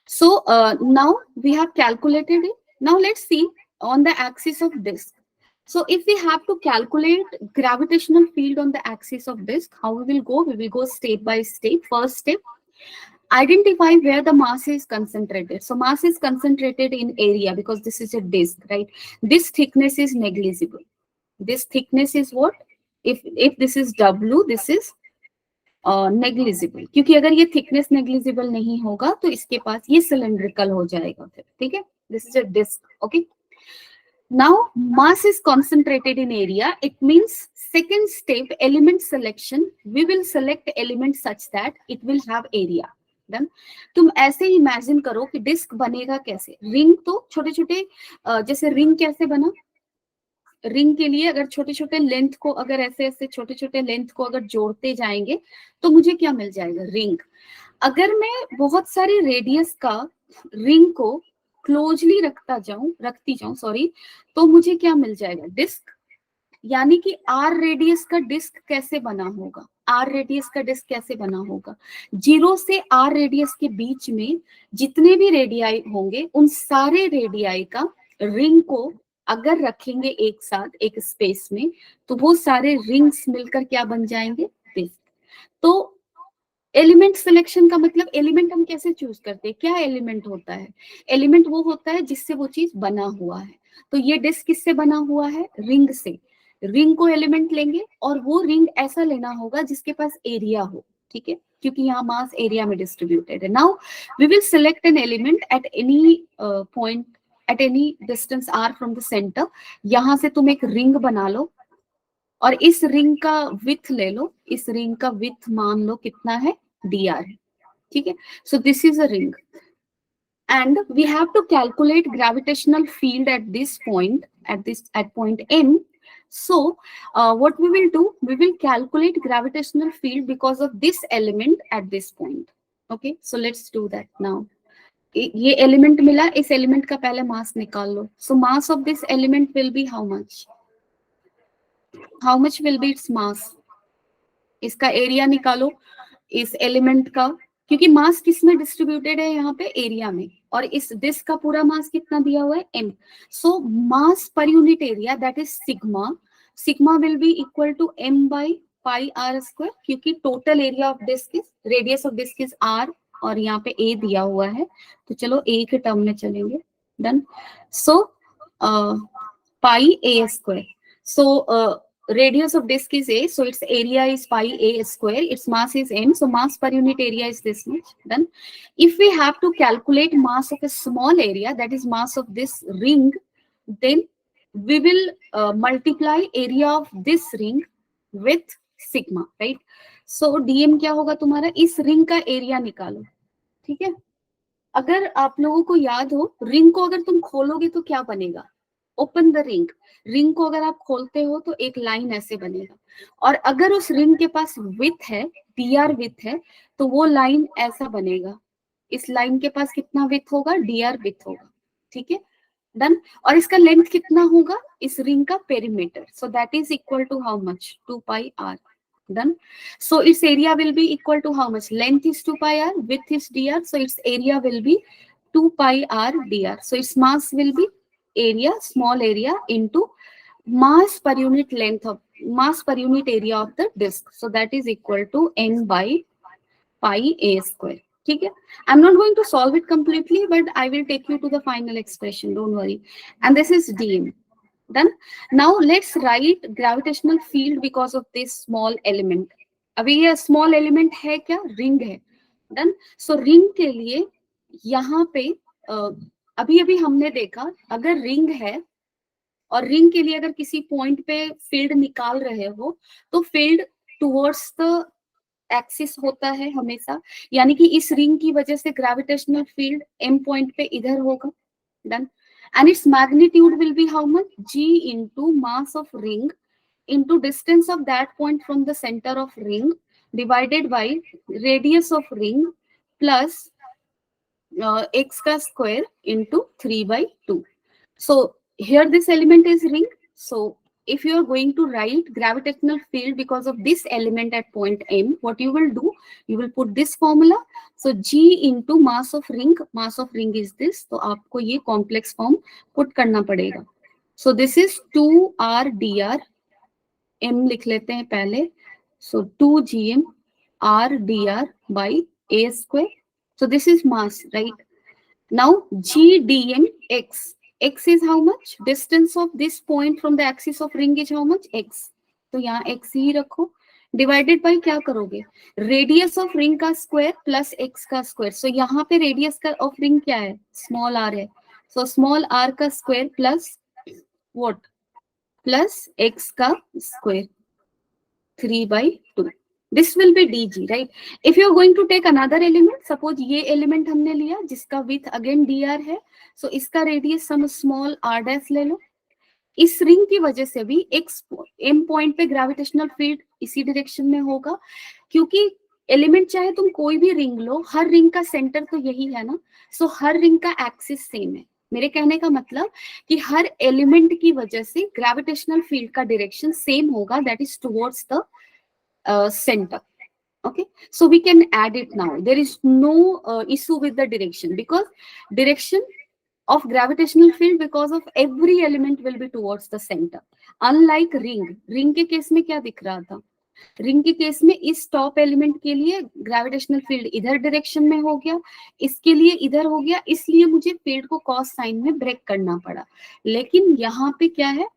So now we have calculated it. Now let's see on the axis of disk. So if we have to calculate gravitational field on the axis of disk, how we will go? We will go step by step. First step, identify where the mass is concentrated. So mass is concentrated in area because this is a disk, right? This thickness is negligible. This thickness is what? If this is W, this is negligible, क्योंकि अगर ये thickness negligible नहीं होगा तो इसके पास ये cylindrical हो जाएगा फिर, ठीक है। This is a disc, okay. Now mass is concentrated in area. It means second step element selection. We will select element such that it will have area. Done. तुम ऐसे इमेजिन करो कि डिस्क बनेगा कैसे। रिंग तो छोटे छोटे, जैसे रिंग कैसे बना, रिंग के लिए अगर छोटे छोटे लेंथ को, अगर ऐसे ऐसे छोटे छोटे लेंथ को अगर जोड़ते जाएंगे तो मुझे क्या मिल जाएगा, रिंग। अगर मैं बहुत सारी रेडियस का रिंग को क्लोजली रखती जाऊं सॉरी, तो मुझे क्या मिल जाएगा, डिस्क। यानी कि आर रेडियस का डिस्क कैसे बना होगा, आर रेडियस का डिस्क कैसे बना होगा, 0 से आर रेडियस के बीच में जितने भी रेडियाई होंगे उन सारे रेडियाई का रिंग को अगर रखेंगे एक साथ एक स्पेस में, तो वो सारे रिंग्स मिलकर क्या बन जाएंगे, डिस्क। तो एलिमेंट सिलेक्शन का मतलब, एलिमेंट हम कैसे चूज करते हैं, क्या एलिमेंट होता है, एलिमेंट वो होता है जिससे वो चीज बना हुआ है। तो ये डिस्क किससे बना हुआ है, रिंग से। रिंग को एलिमेंट लेंगे और वो रिंग ऐसा लेना होगा जिसके पास एरिया हो, ठीक है, क्योंकि यहाँ मास एरिया में डिस्ट्रीब्यूटेड है। Now we will select an element at any point at any distance r from the centre. यहां से तुम एक रिंग बना लो और इस रिंग का विथ ले लो, इस रिंग का विथ मान लो कितना है, dr है, ठीक है। So this is a ring and we have to calculate gravitational field at this point, at point m. So what we will do, we will calculate gravitational field because of this element at this point. Okay, so let's do that now. ये element मिला, इस element का पहले mass निकाल लो। So mass of this element will be how much, how much will be its mass. इसका area निकालो इस एलिमेंट का, क्योंकि मास किस में डिस्ट्रीब्यूटेड है, यहाँ पे एरिया में, और इस डिस्क का पूरा मास कितना दिया हुआ है, m। So mass per unit area that is sigma, sigma will be equal to m by pi r square, क्योंकि total area of disc is, radius of disc is r और यहाँ पे a दिया हुआ है, तो चलो a के टर्म में चलेंगे। Done. So pi a square, so radius of disk is a, so its area is pi a square, its mass is m, so mass per unit area is this much. Then if we have to calculate mass of a small area, that is mass of this ring, then we will multiply area of this ring with sigma, right? So dm क्या होगा तुम्हारा, इस ring का area निकालो, ठीक है। अगर आप लोगों को याद हो, रिंग को अगर तुम खोलोगे तो क्या बनेगा, ओपन द रिंग, रिंग को अगर आप खोलते हो तो एक लाइन ऐसे बनेगा, और अगर उस रिंग के पास विथ है, dr विथ है, तो वो लाइन ऐसा बनेगा। इस लाइन के पास कितना विथ होगा, dr विथ होगा, ठीक है। डन। और इसका लेंथ कितना होगा, इस रिंग का perimeter, so that is equal to how much, 2 pi r। Done. So its area will be equal to how much, length is 2 pi r, width is dr, so its area will be 2 pi r dr. So its mass will be area, small area, into mass per unit length of, mass per unit area of the disk, so that is equal to m by pi a square, ठीक है। I'm not going to solve it completely, but I will take you to the final expression, don't worry. And this is dm. Done. Now let's write gravitational field because of this small element. अभी ये small element है क्या, ring है। Done. So ring के लिए यहाँ पे अभी अभी हमने देखा, अगर रिंग है और रिंग के लिए अगर किसी पॉइंट पे फील्ड निकाल रहे हो, तो फील्ड टुवर्ड्स द एक्सिस होता है हमेशा, यानी कि इस रिंग की वजह से ग्रेविटेशनल फील्ड m पॉइंट पे इधर होगा। Done. And its magnitude will be how much, g into mass of ring into distance of that point from the center of ring divided by radius of ring plus x का square into 3 by 2. So here this element is ring. So if you are going to write gravitational field because of this element at point m, what you will do, you will put this formula. So g into mass of ring is this, तो आपको ये complex form put करना पड़ेगा। So this is 2r dr, m लिख लेते हैं पहले, so 2gm r dr by a square. So this is mass, right? Now g dm x, x is how much, distance of this point from the axis of ring is how much, x, तो यहाँ x ही रखो, divided by क्या करोगे, radius of ring का square plus x का square. सो यहाँ पे radius का ऑफ रिंग क्या है, स्मॉल आर है, सो स्मॉल आर का square plus what, plus x का square 3/2. This will be dg, right? If you are going to take another element, suppose ये element हमने लिया जिसका width again dr है, so इसका radius हम small r dash ले लो। इस रिंग की वजह से भी एक एम पॉइंट पे ग्रेविटेशनल फील्ड इसी डायरेक्शन में होगा, क्योंकि एलिमेंट चाहे तुम कोई भी रिंग लो, हर रिंग का सेंटर तो यही है ना, सो हर रिंग का एक्सिस सेम है। मेरे कहने का मतलब कि हर एलिमेंट की वजह से ग्रेविटेशनल फील्ड का डायरेक्शन सेम होगा, that is towards the center. Okay, so we can add it now. There is no issue with the direction, because direction of gravitational field because of every element will be towards the center. Unlike ring के case में क्या दिख रहा था, ring के case में इस top element के लिए ग्रेविटेशनल फील्ड इधर डायरेक्शन में हो गया, इसके लिए इधर हो गया, इसलिए मुझे फील्ड को कॉस साइन में ब्रेक करना पड़ा। लेकिन यहाँ पे क्या है,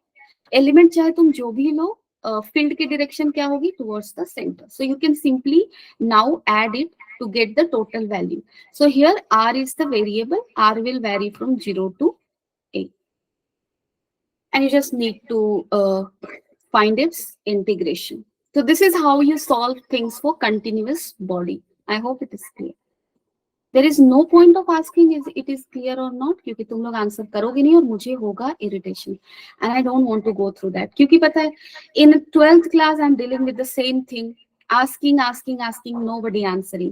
एलिमेंट चाहे तुम जो भी लो, फील्ड की डायरेक्शन क्या होगी, towards the centre. So you can simply now add it to get the total value. So here r is the variable, r will vary from 0 to a, and you just need to find its integration. So this is how you solve things for continuous body. I hope it is clear. There is no point of asking is it is clear or not, क्योंकि तुम लोग answer करोगे नहीं और मुझे होगा irritation, and I don't want to go through that. क्योंकि पता है in 12th class I'm dealing with the same thing, asking, nobody answering.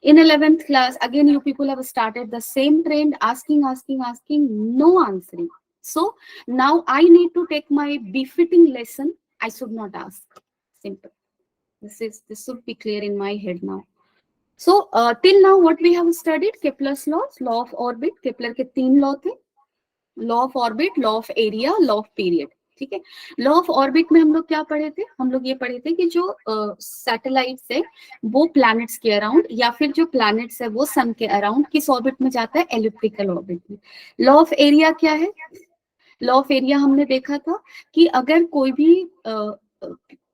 In 11th class again you people have started the same trend, asking, no answering. So now I need to take my befitting lesson. I should not ask. Simple. This should be clear in my head now. So till now what we have studied, Kepler's laws, law of orbit, Kepler के 3 law थे, law of orbit, law of area, law of period. ठीक है, law of orbit में हम लोग क्या पढ़े थे, हम लोग ये पढ़े थे कि जो सैटेलाइट्स है वो प्लैनेट्स के अराउंड, या फिर जो प्लैनेट्स है वो सन के अराउंड किस ऑर्बिट में जाता है, एलिप्टिकल ऑर्बिट में। लॉ ऑफ एरिया क्या है, लॉ ऑफ एरिया हमने देखा था कि अगर कोई भी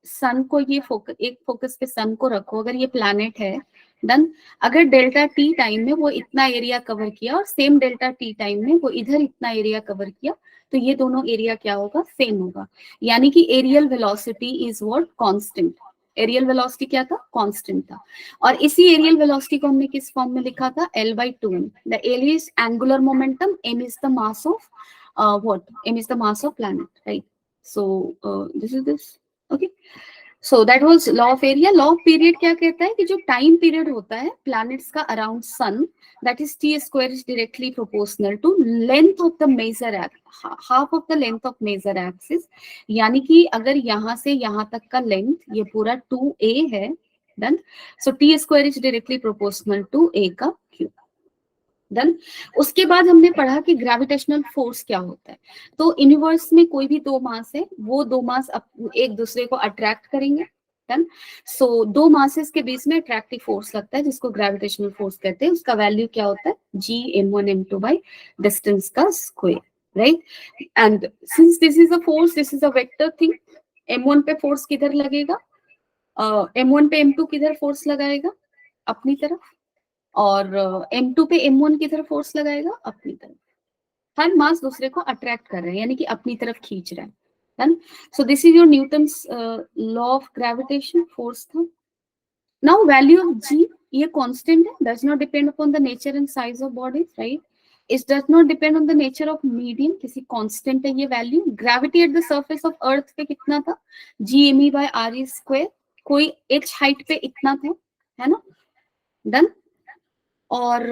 सन को ये एक फोकस पे सन को रखो, अगर ये प्लैनेट है डन, अगर डेल्टा टी टाइम में वो इतना एरिया कवर किया और सेम डेल्टा टी टाइम में वो इधर इतना एरिया कवर किया, तो ये दोनों एरिया क्या होगा, सेम होगा। यानी कि areal velocity is what, constant. Areal velocity क्या था, कांस्टेंट था। और इसी एरियल वेलोसिटी को हमने किस फॉर्म में लिखा था, L/2m। The L is angular momentum, m is the mass of what, m is the mass of planet, right? So this is this. Okay, so that was law of area. Law of period क्या कहता है कि जो time period होता है planets का around sun, that is t square is directly proportional to length of the major axis, half of the length of major axis। यानी कि अगर यहाँ से यहाँ तक का लेंथ ये पूरा 2a है, done, so t square is directly proportional to a का क्यूब। डन, उसके बाद हमने पढ़ा कि ग्रेविटेशनल फोर्स क्या होता है। तो यूनिवर्स में कोई भी दो मास है, वो दो मास एक दूसरे को अट्रैक्ट करेंगे। डन, सो दो मासेस के बीच में अट्रैक्टिव फोर्स लगता है जिसको ग्रेविटेशनल फोर्स कहते हैं। उसका वैल्यू क्या होता है, Gm1m2 बाय डिस्टेंस का square, right. And since this is a force, this is a vector thing, m1 पे फोर्स किधर लगेगा, m1 पे m2 किधर फोर्स लगाएगा, अपनी तरफ, और m2 पे m1 की तरफ फोर्स लगाएगा, अपनी तरफ। हर मास दूसरे को अट्रैक्ट कर रहे हैं, यानी कि अपनी तरफ खींच रहा है। Done, so this is your Newton's law of gravitation, force था। नाउ वैल्यू ऑफ g, ये कांस्टेंट है, does not depend upon the nature and size of body, right. It does not depend on the nature of medium, किसी constant है ये value. Gravity at the surface of earth पे कितना था, Gme/re², कोई h height पे इतना था, है ना। डन, और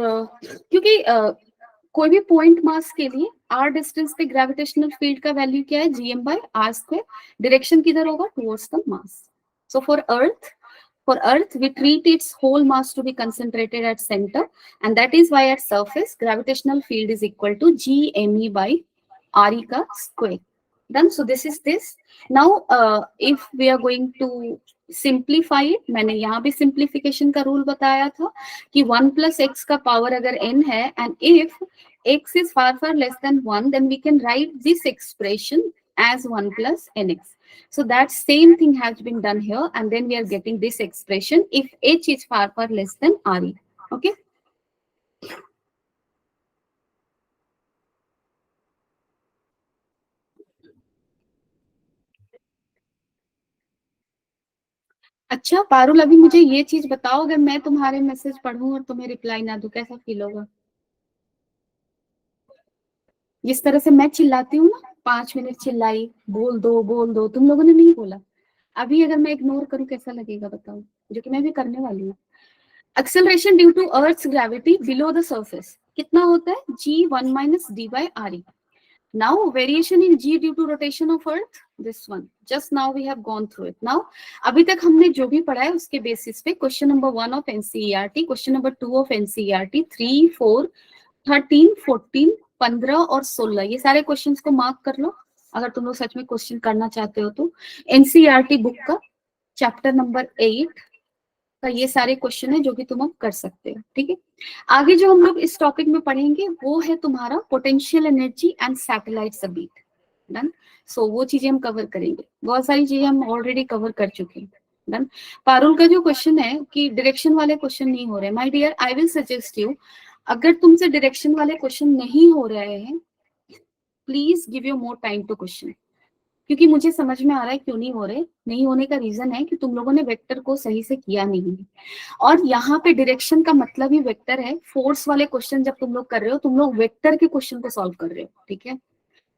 क्योंकि कोई भी पॉइंट मास के लिए r डिस्टेंस पे ग्रेविटेशनल फील्ड का वैल्यू क्या है, Gm/r²। डायरेक्शन किधर होगा, towards the mass. So for earth we treat its whole mass to be concentrated at center, and that is why at surface gravitational field is equal to Gme/re का square. Done. So this is this. Now if we are going to simplify it, मैंने यहाँ भी simplification का rule बताया था कि 1 plus x का power अगर n है, and if x is far less than 1, then we can write this expression as 1 plus nx. So that same thing has been done here, and then we are getting this expression if h is far far less than re. Okay. अच्छा पारुल, अभी मुझे ये चीज बताओ, अगर मैं तुम्हारे message पढ़ूं और तुम्हें रिप्लाई ना दूं, कैसा फील होगा? जिस तरह से मैं चिल्लाती हूँ ना, 5 मिनट चिल्लाई, बोल दो, तुम लोगों ने नहीं बोला। अभी अगर मैं इग्नोर करूं कैसा लगेगा बताओ, जो कि मैं भी करने वाली हूँ। Acceleration due to earth's gravity below the surface कितना होता है? g1 minus d by re. Now variation in g due to rotation of earth, this one just now we have gone through it. Now अभी तक हमने जो भी पढ़ा है उसके बेसिस पे question number 1 of NCERT, question number 2 of NCERT, 3, 4, 13, 14, 15 और 16, ये सारे क्वेश्चंस को मार्क कर लो अगर तुम लोग सच में क्वेश्चन करना चाहते हो तो। एनसीईआरटी बुक का चैप्टर नंबर 8 का ये सारे क्वेश्चन है जो कि तुम अब कर सकते हो। ठीक है, आगे जो हम लोग इस टॉपिक में पढ़ेंगे वो है तुम्हारा पोटेंशियल एनर्जी एंड सैटेलाइट सबीट। डन। सो वो चीजें हम कवर करेंगे, बहुत सारी चीजें हम ऑलरेडी कवर कर चुके हैं। डन। पारुल का जो क्वेश्चन है कि डायरेक्शन वाले क्वेश्चन नहीं हो रहे, my dear I will suggest you, अगर तुमसे डायरेक्शन वाले क्वेश्चन नहीं हो रहे हैं, please give you more time to question, क्योंकि मुझे समझ में आ रहा है क्यों नहीं हो रहे। नहीं होने का रीजन है कि तुम लोगों ने वेक्टर को सही से किया नहीं है, और यहाँ पे डायरेक्शन का मतलब ही वेक्टर है। फोर्स वाले क्वेश्चन जब तुम लोग कर रहे हो, तुम लोग वेक्टर के क्वेश्चन को सॉल्व कर रहे हो। ठीक है,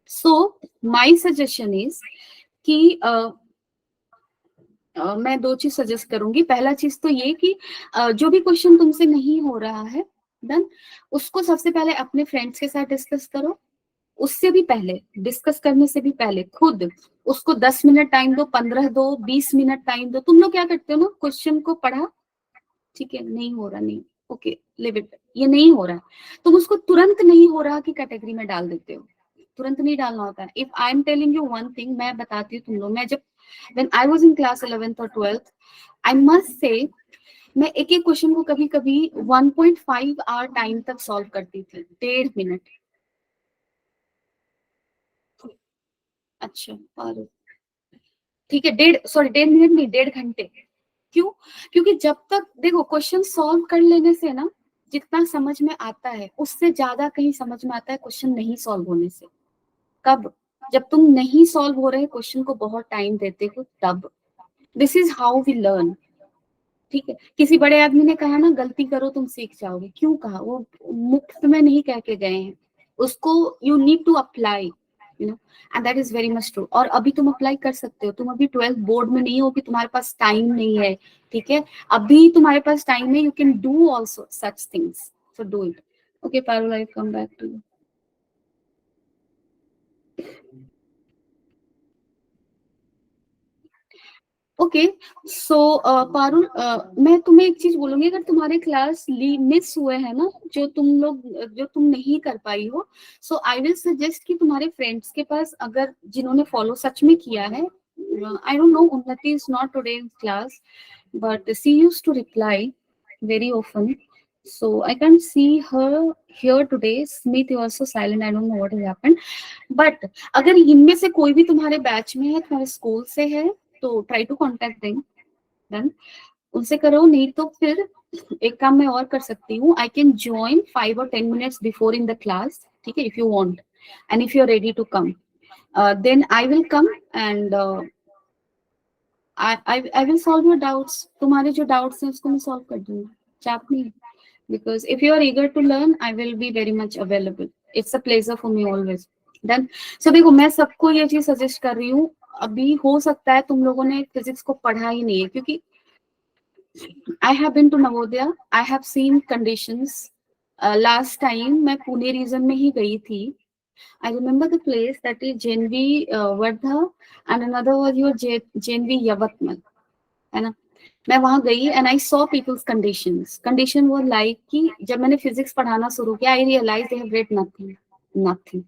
सो माय सजेशन इज कि मैं दो चीज सजेस्ट करूंगी। पहला चीज तो ये कि जो भी क्वेश्चन तुमसे नहीं हो रहा है, डन, उसको सबसे पहले अपने फ्रेंड्स के साथ डिस्कस करो। उससे भी पहले, डिस्कस करने से भी पहले खुद उसको 10 मिनट टाइम दो, 15 दो, 20 मिनट टाइम दो। तुम लोग क्या करते हो ना, क्वेश्चन को पढ़ा, ठीक है नहीं हो रहा, नहीं, ओके लिव इट, ये नहीं हो रहा, तुम उसको तुरंत नहीं हो रहा की कैटेगरी में डाल देते हो। तुरंत नहीं डालना होता है। If I am telling you one thing, मैं बताती हूँ तुम लोग, मैं जब when I was in class 11th और 12th, आई मस्ट से मैं एक एक क्वेश्चन को कभी कभी 1.5 आवर टाइम तक सॉल्व करती थी, 1.5 मिनट। अच्छा, और ठीक है, 1.5 मिनट नहीं, 1.5 घंटे। क्यों? क्योंकि जब तक देखो क्वेश्चन सॉल्व कर लेने से ना, जितना समझ में आता है उससे ज्यादा कहीं समझ में आता है क्वेश्चन नहीं सॉल्व होने से। कब? जब तुम नहीं सॉल्व हो रहे क्वेश्चन को बहुत टाइम देते हो तब। This is how we learn. ठीक है, किसी बड़े आदमी ने कहा ना, गलती करो तुम सीख जाओगे। क्यों कहा? वो मुफ्त में नहीं कह के गए हैं, उसको you need to apply, you know, and that is very much true. और अभी तुम अप्लाई कर सकते हो, तुम अभी 12th बोर्ड में नहीं हो कि तुम्हारे पास टाइम नहीं है। ठीक है, अभी तुम्हारे पास टाइम है, you can do also such things, so do it. Okay Parul, I come back to you. Okay, so Parul, मैं तुम्हें एक चीज बोलूंगी, अगर तुम्हारे क्लास मिस हुए हैं ना, जो तुम लोग जो तुम नहीं कर पाई हो, सो आई विल सजेस्ट कि तुम्हारे फ्रेंड्स के पास, अगर जिन्होंने फॉलो सच में किया है, I don't know, Unnati is not today in class but she used to reply very often, so I can't see her here today. Smith is also silent, I don't know what has happened, but अगर इनमें से कोई भी तुम्हारे batch में है, तुम्हारे school से है, तो try to contact them. Done, उनसे करो। नहीं तो फिर एक काम मैं और कर सकती हूँ, I can join 5 or 10 minutes before in the class. ठीक है, if you want and if you are ready to come, then I will come and I will solve your doubts. तुम्हारे जो डाउट्स हैं उसको मैं सॉल्व कर दूंगी, चाप नहीं। because if you are eager to learn, I will be very much available. It's a pleasure for me always. Done. So देखो, मैं सबको ये चीज सजेस्ट कर रही हूँ। अभी हो सकता है तुम लोगों ने फिजिक्स को पढ़ा ही नहीं है, क्योंकि I have been to Navodaya, I have seen conditions. Last time मैं पुणे रीजन में ही गई थी। I remember the place that is JNV Wardha and another was your JNV Yavatmal, है ना। मैं वहां गई and I saw peoples conditions. Condition वो लाइक कि जब मैंने फिजिक्स पढ़ाना शुरू किया, I realise they have read nothing, nothing,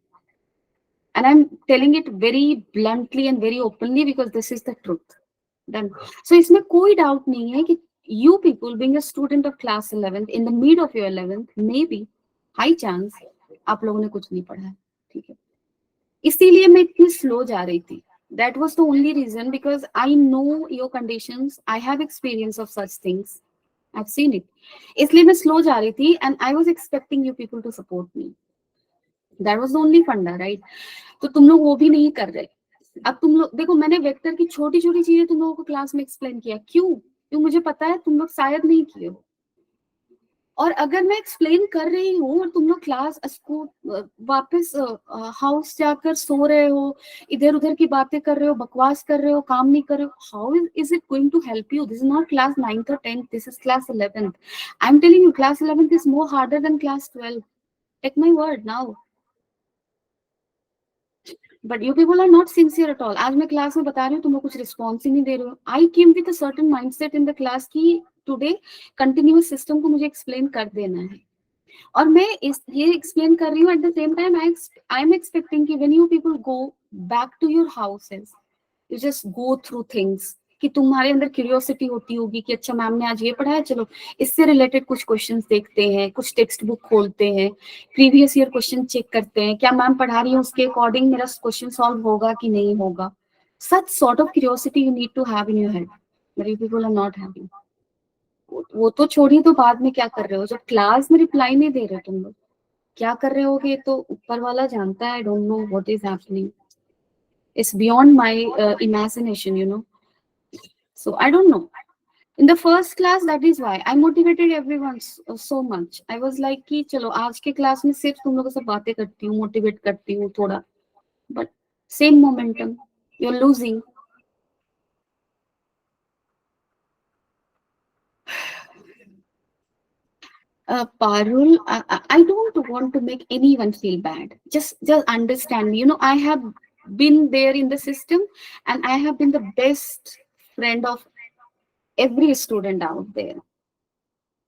and I am telling it very bluntly and very openly because this is the truth. Done. So इसमें कोई doubt नहीं है कि you people being a student of class 11th in the mid of your 11th, maybe high chance आप लोगों ने कुछ नहीं पढ़ा है। ठीक है, इसीलिए मैं इतनी स्लो जा रही थी. That was the only reason, because I know your conditions. I have experience of such things. I've seen it. इसलिए मैं slow जा रही थी, and I was expecting you people to support me. That was the only funda, right? तो तुम लोग वो भी नहीं कर रहे. अब तुम लोग देखो, मैंने वेक्टर की छोटी छोटी चीजें तुम लोगों को क्लास में एक्सप्लेन किया. क्यों? क्यों? मुझे पता है तुम लोग शायद नहीं किए हो. और अगर मैं एक्सप्लेन कर रही हूँ और तुम लोग क्लास स्कूल वापस हाउस जाकर सो रहे हो, इधर उधर की बातें कर रहे हो, बकवास कर रहे हो, काम नहीं कर रहे हो, how is it going to help you? This is not class 9th or 10th, this is class 11th. I am telling you, class 11th is more harder than class 12. Take my word now. But you people are not sincere at all. आज मैं class में बता रही हूँ, तुम लोग कुछ response ही नहीं दे रहे हो. I came with a certain mindset in the class की टुडे कंटिन्यूअस सिस्टम को मुझे एक्सप्लेन कर देना है. और मैं इस ये एक्सप्लेन कर रही हूँ. At the same time I am expecting कि when you people go back to your houses, you just go through things, कि तुम्हारे अंदर क्यूरियोसिटी होती होगी कि अच्छा मैम ने आज ये पढ़ाया, चलो इससे रिलेटेड कुछ क्वेश्चंस देखते हैं, कुछ टेक्स्ट बुक खोलते हैं, प्रीवियस ईयर क्वेश्चन चेक करते हैं, क्या मैम पढ़ा रही है उसके अकॉर्डिंग मेरा क्वेश्चन सॉल्व होगा कि नहीं होगा. Such sort of curiosity you need to have in your head, but you people are not having. वो तो छोड़ी, तो बाद में क्या कर रहे हो? जब क्लास में रिप्लाई नहीं दे रहे तुम लोग, क्या कर रहे होगे तो ऊपर वाला जानता है. I don't know what is happening. It's beyond my imagination, you know. So I don't know. In the first class, that is why I motivated everyone so much. I was like कि चलो आज के class में सिर्फ तुम लोगों से बातें करती हूँ, मोटिवेट करती हूँ थोड़ा. But same momentum, you're losing. Parul, I don't want to make anyone feel bad. Just understand me. You know, I have been there in the system, and I have been the best friend of every student out there.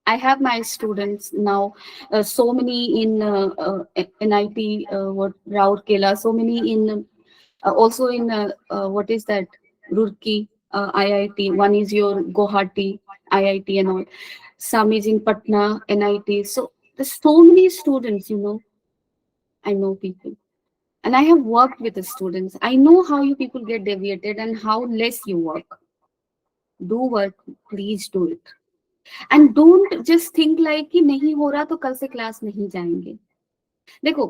I have my students now, so many in NIT, what Rourkela, so many in also in what is that, Roorkee, IIT. One is your Guwahati IIT and all. Some is in Patna NIT. So there's so many students, you know. I know people, and I have worked with the students. I know how you people get deviated and how less you work. Do work, please do it. And don't just think like कि नहीं हो रहा तो कल से class नहीं जाएंगे. देखो,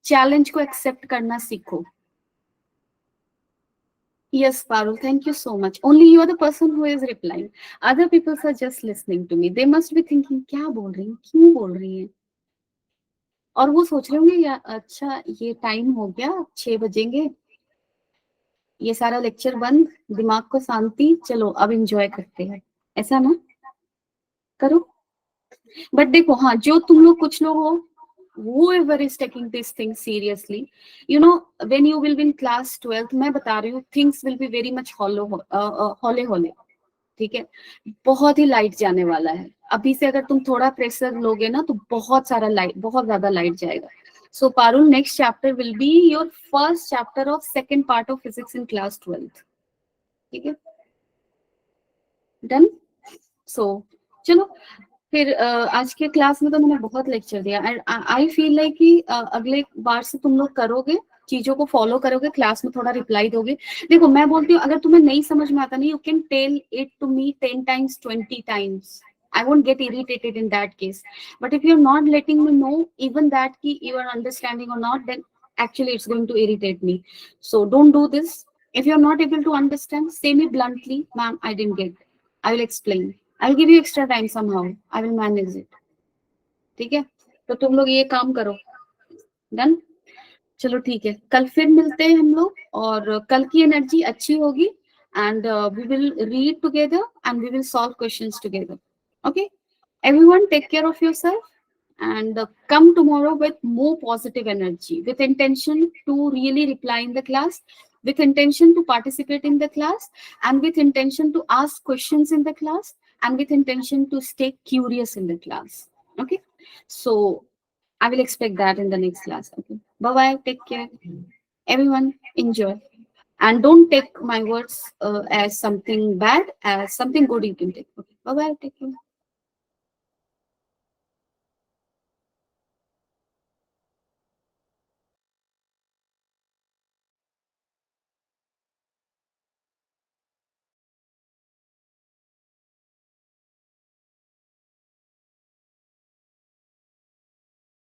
चैलेंज को एक्सेप्ट करना सीखो. Yes, Parul, thank you so much. Only you are the person who is replying. Other people are just listening to me. They must be thinking, क्या बोल रही है, क्यों बोल रही है. और वो सोच रहे होंगे यार, अच्छा ये टाइम हो गया, 6 बजेंगे, ये सारा लेक्चर बंद, दिमाग को शांति, चलो अब एंजॉय करते हैं. ऐसा ना करो. बट देखो, हाँ, जो तुम लोग कुछ लोग हो, whoever is taking this thing seriously, you know, when you will be in class 12th, मैं बता रही हूँ, things will be very much हौले हौले. ठीक है, बहुत ही लाइट जाने वाला है. अभी से अगर तुम थोड़ा प्रेशर लोगे ना, तो बहुत सारा लाइट, बहुत ज्यादा लाइट जाएगा. So Parul, next chapter will be your first chapter of second part of physics in class 12th. ठीक है, डन. सो चलो फिर आज के क्लास में तो मैंने बहुत लेक्चर दिया. एंड आई फील लाइक कि अगले बार से तुम लोग करोगे, चीजों को फॉलो करोगे, क्लास में थोड़ा रिप्लाई दोगे. देखो, मैं बोलती हूँ, अगर तुम्हें नहीं समझ में आता नहीं, you can tell it to me 10 times 20 times. I won't get irritated in that case. But if you're not letting me know even that ki you are understanding or not, then actually it's going to irritate me. So don't do this. If you're not able to understand, say me bluntly, ma'am, I didn't get. I will explain. I'll give you extra time somehow. I will manage it. ठीक है, तो तुम लोग ये काम करो. Done. चलो ठीक है, कल फिर मिलते हैं हम लोग, और कल की एनर्जी अच्छी होगी. And we will read together and we will solve questions together. Okay, everyone take care of yourself, and come tomorrow with more positive energy, with intention to really reply in the class, with intention to participate in the class, and with intention to ask questions in the class, and with intention to stay curious in the class. Okay, so I will expect that in the next class. Okay, bye bye, take care everyone, enjoy, and don't take my words as something bad, as something good you can take. Okay, bye bye, take care.